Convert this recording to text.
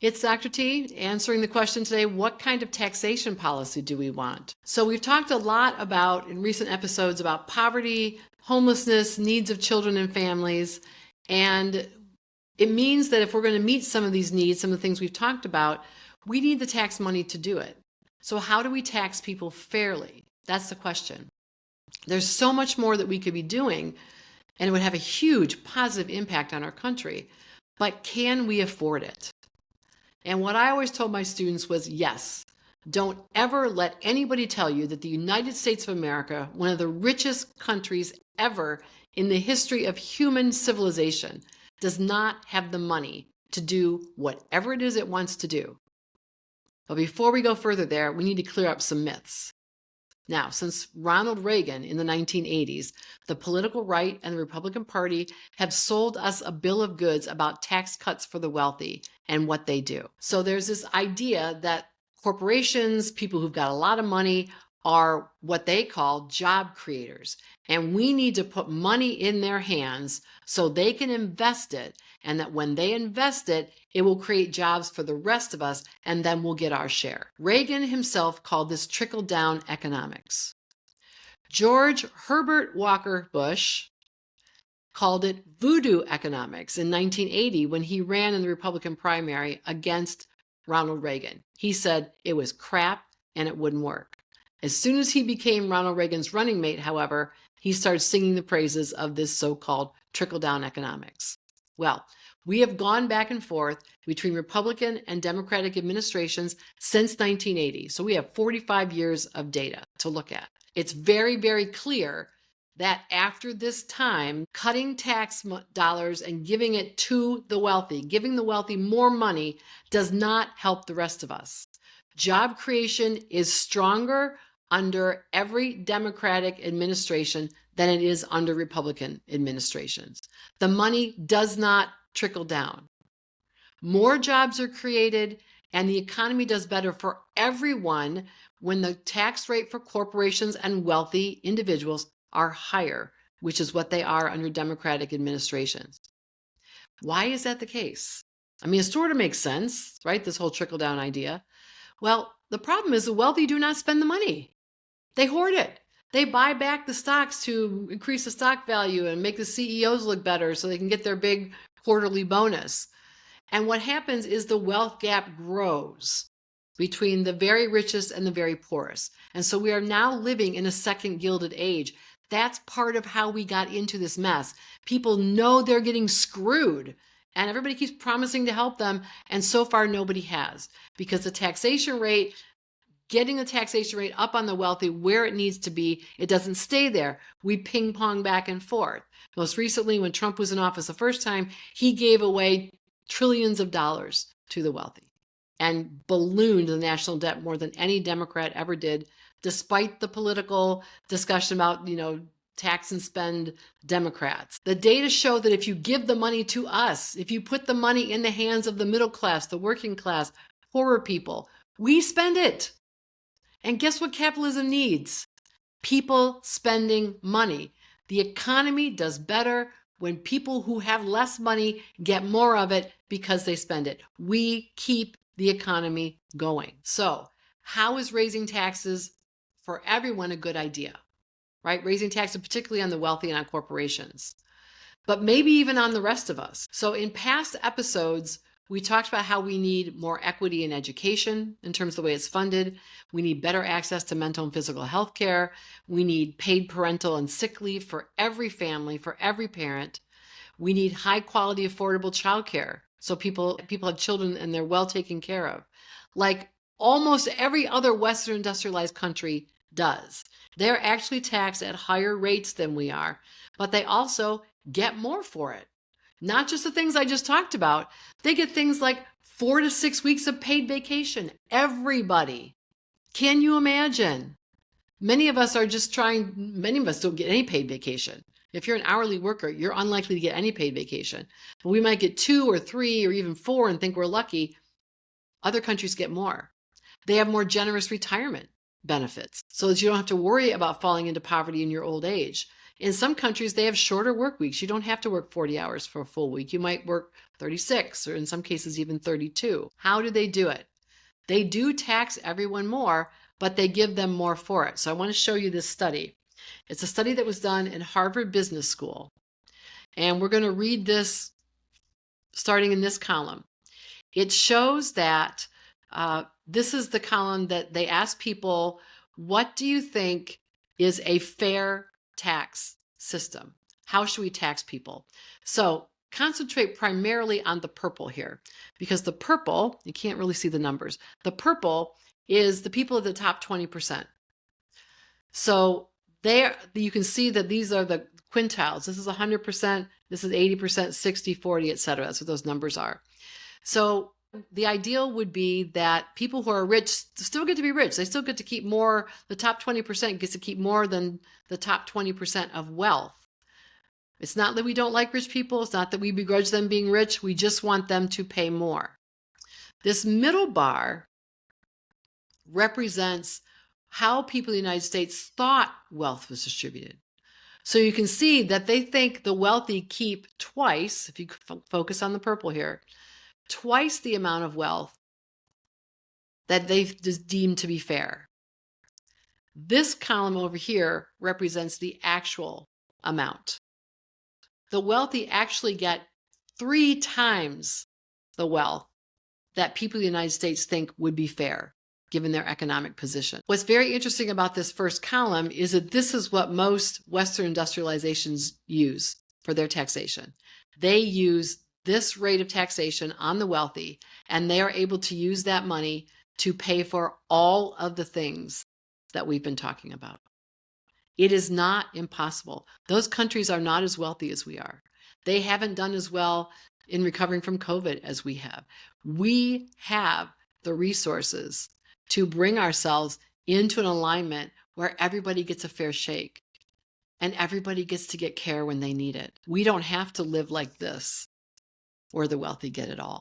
It's Dr. T answering the question today, what kind of taxation policy do we want? So we've talked a lot about in recent episodes about poverty, homelessness, needs of children and families, and it means that if we're going to meet some of these needs, some of the things we've talked about, we need the tax money to do it. So how do we tax people fairly? That's the question. There's so much more that we could be doing, and it would have a huge positive impact on our country, but can we afford it? And what I always told my students was, yes, don't ever let anybody tell you that the United States of America, one of the richest countries ever in the history of human civilization, does not have the money to do whatever it is it wants to do. But before we go further there, we need to clear up some myths. Now, since Ronald Reagan in the 1980s, the political right and the Republican Party have sold us a bill of goods about tax cuts for the wealthy and what they do. So there's this idea that corporations, people who've got a lot of money, are what they call job creators. And we need to put money in their hands so they can invest it. And that when they invest it, it will create jobs for the rest of us, and then we'll get our share. Reagan himself called this trickle-down economics. George Herbert Walker Bush called it voodoo economics in 1980 when he ran in the Republican primary against Ronald Reagan. He said it was crap and it wouldn't work. As soon as he became Ronald Reagan's running mate, however, he started singing the praises of this so-called trickle-down economics. Well, we have gone back and forth between Republican and Democratic administrations since 1980. So we have 45 years of data to look at. It's very, very clear that after this time, cutting tax dollars and giving it to the wealthy, giving the wealthy more money, does not help the rest of us. Job creation is stronger under every Democratic administration than it is under Republican administrations. The money does not trickle down. More jobs are created and the economy does better for everyone when the tax rate for corporations and wealthy individuals are higher, which is what they are under Democratic administrations. Why is that the case? I mean, it sort of makes sense, right? This whole trickle-down idea. Well, the problem is the wealthy do not spend the money. They hoard it. They buy back the stocks to increase the stock value and make the CEOs look better so they can get their big quarterly bonus. And what happens is the wealth gap grows between the very richest and the very poorest. And so we are now living in a second Gilded Age. That's part of how we got into this mess. People know they're getting screwed and everybody keeps promising to help them. And so far, nobody has, because the taxation rate, getting the taxation rate up on the wealthy where it needs to be, it doesn't stay there. We ping pong back and forth. Most recently, when Trump was in office the first time, he gave away trillions of dollars to the wealthy and ballooned the national debt more than any Democrat ever did, despite the political discussion about, tax and spend Democrats. The data show that if you give the money to us, if you put the money in the hands of the middle class, the working class, poorer people, we spend it. And guess what capitalism needs? People spending money. The economy does better when people who have less money get more of it because they spend it. We keep the economy going. So, how is raising taxes for everyone a good idea? Right? Raising taxes particularly on the wealthy and on corporations, but maybe even on the rest of us. So in past episodes, we talked about how we need more equity in education in terms of the way it's funded. We need better access to mental and physical health care. We need paid parental and sick leave for every family, for every parent. We need high quality, affordable childcare so people have children and they're well taken care of, like almost every other Western industrialized country does. They're actually taxed at higher rates than we are, but they also get more for it. Not just the things I just talked about. They get things like 4 to 6 weeks of paid vacation. Everybody. Can you imagine? Many of us don't get any paid vacation. If you're an hourly worker, you're unlikely to get any paid vacation. But we might get 2 or 3 or even 4 and think we're lucky. Other countries get more. They have more generous retirement benefits so that you don't have to worry about falling into poverty in your old age. In some countries, they have shorter work weeks. You don't have to work 40 hours for a full week. You might work 36, or in some cases even 32. How do they do it? They do tax everyone more, but they give them more for it. So I want to show you this study. It's a study that was done in Harvard Business School. And we're going to read this starting in this column. It shows that this is the column that they ask people, what do you think is a fair tax system? How should we tax people? So concentrate primarily on the purple here, because the purple, you can't really see the numbers. The purple is the people at the top 20%. So there you can see that these are the quintiles. This is 100%, this is 80%, 60, 40, etc. That's what those numbers are. So the ideal would be that people who are rich still get to be rich. They still get to keep more. The top 20% gets to keep more than the top 20% of wealth. It's not that we don't like rich people. It's not that we begrudge them being rich. We just want them to pay more. This middle bar represents how people in the United States thought wealth was distributed. So you can see that they think the wealthy keep twice, if you focus on the purple here, twice the amount of wealth that they've deemed to be fair. This column over here represents the actual amount. The wealthy actually get 3 times the wealth that people in the United States think would be fair, given their economic position. What's very interesting about this first column is that this is what most Western industrializations use for their taxation. They use this rate of taxation on the wealthy, and they are able to use that money to pay for all of the things that we've been talking about. It is not impossible. Those countries are not as wealthy as we are. They haven't done as well in recovering from COVID as we have. We have the resources to bring ourselves into an alignment where everybody gets a fair shake and everybody gets to get care when they need it. We don't have to live like this, where the wealthy get it all.